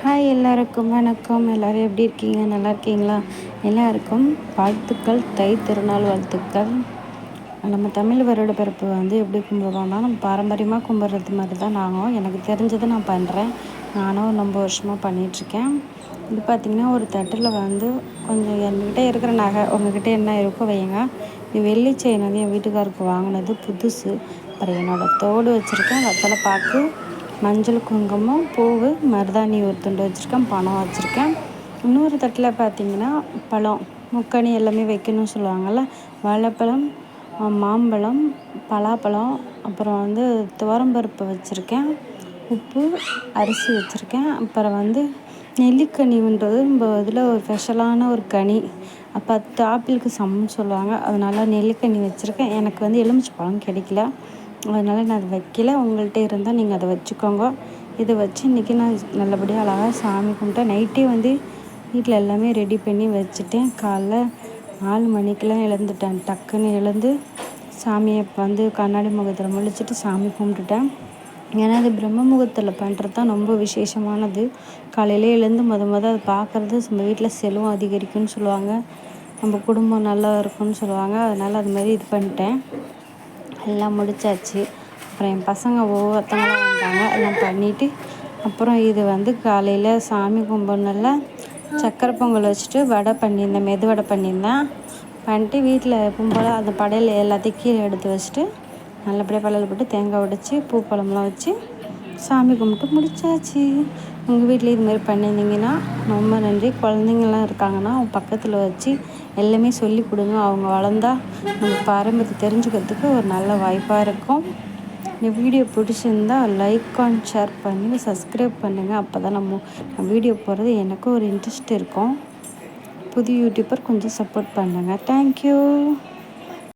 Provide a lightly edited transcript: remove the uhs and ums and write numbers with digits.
Hi, எல்லாருக்கும் வணக்கம். எல்லோரும் எப்படி இருக்கீங்க? நல்லா இருக்கீங்களா? எல்லாருக்கும் வாழ்த்துக்கள், தை திருநாள் வாழ்த்துக்கள். நம்ம தமிழ் வருட பிறப்பு எப்படி கும்பிடுவோம்னா, நம்ம பாரம்பரியமாக கும்பிட்றது மாதிரி தான் எனக்கு தெரிஞ்சதை நான் பண்ணுறேன். நானும் ரொம்ப வருஷமாக பண்ணிகிட்ருக்கேன். இது பார்த்திங்கன்னா, ஒரு தட்டில் கொஞ்சம் என்கிட்ட இருக்கிற நகை உங்ககிட்ட என்ன இருக்கோ வைங்க. இது வெள்ளி செயின் என் வீட்டுக்காருக்கு வாங்கினது புதுசு. அப்புறம் என்னோடய தோடு வச்சுருக்கேன், வெத்தலை பாக்கு, மஞ்சள், குங்குமம், பூவு, மருதாணி ஒரு துண்டு வச்சுருக்கேன், பணம் வச்சுருக்கேன். இன்னொரு தட்டில் பார்த்திங்கன்னா பழம், முக்கணி எல்லாமே வைக்கணும்னு சொல்லுவாங்கள்ல. வாழைப்பழம், மாம்பழம், பலாப்பழம், அப்புறம் துவரம்பருப்பு வச்சுருக்கேன், உப்பு, அரிசி வச்சுருக்கேன். அப்புறம் நெல்லிக்கனின்றது நம்ம இதில் ஒரு ஸ்பெஷலான ஒரு கனி. 10 ஆப்பிளுக்கு சமம்னு சொல்லுவாங்க. அதனால் நெல்லிக்கனி வச்சுருக்கேன். எனக்கு எலுமிச்சை பழம் கிடைக்கல, அதனால் நான் அதை வைக்கல. உங்கள்கிட்ட இருந்தால் நீங்கள் அதை வச்சுக்கோங்க. இதை வச்சு இன்றைக்கி நான் நல்லபடியாக அழகாக சாமி கும்பிட்டேன். நைட்டே வீட்டில் எல்லாமே ரெடி பண்ணி வச்சுட்டேன். காலைல 4 மணிக்கெலாம் எழுந்துட்டேன். டக்குன்னு எழுந்து சாமியை கண்ணாடி முகத்தில் முழிச்சிட்டு சாமி கும்பிட்டுட்டேன். ஏன்னா அது பிரம்ம முகூர்த்தத்தில் பண்ணுறது தான் ரொம்ப விசேஷமானது. காலையிலே எழுந்து அதை பார்க்குறது நம்ம வீட்டில் செல்வம் அதிகரிக்கும்னு சொல்லுவாங்க, நம்ம குடும்பம் நல்லா இருக்கும்னு சொல்லுவாங்க. அதனால் அது மாதிரி இது பண்ணிட்டேன். எல்லாம் முடிச்சாச்சு. அப்புறம் என் பசங்க ஒவ்வொருத்தவங்களும் வந்தாங்க. எல்லாம் பண்ணிவிட்டு அப்புறம் இது காலையில் சாமி கும்பிட்ணுல்ல, சக்கரை பொங்கல் வச்சுட்டு வடை பண்ணியிருந்தேன், மெது வடை பண்ணியிருந்தேன். பண்ணிட்டு வீட்டில் கும்பல அந்த படையல் எல்லாத்தையும் கீழே எடுத்து வச்சுட்டு நல்லபடியாக படையல் போட்டு தேங்காய் உடைச்சி பூ பழம்லாம் வச்சு சாமி கும்பிட்டு முடிச்சாச்சு. உங்கள் வீட்டில் இதுமாரி பண்ணியிருந்தீங்கன்னா ரொம்ப நன்றி. குழந்தைங்கள்லாம் இருக்காங்கன்னா அவங்க பக்கத்தில் வச்சு எல்லாமே சொல்லி கொடுங்க. அவங்க வளர்ந்தா நம்ம பாரம்பரியத்தை தெரிஞ்சுக்கிறதுக்கு ஒரு நல்ல வாய்ப்பாக இருக்கும். இந்த வீடியோ பிடிச்சிருந்தா லைக் அண்ட் ஷேர் பண்ணி சப்ஸ்கிரைப் பண்ணுங்கள். அப்போ தான் நம்ம வீடியோ போடுறது எனக்கும் ஒரு இன்ட்ரெஸ்ட் இருக்கும். புது யூடியூபர் கொஞ்சம் சப்போர்ட் பண்ணுங்கள். தேங்க்யூ.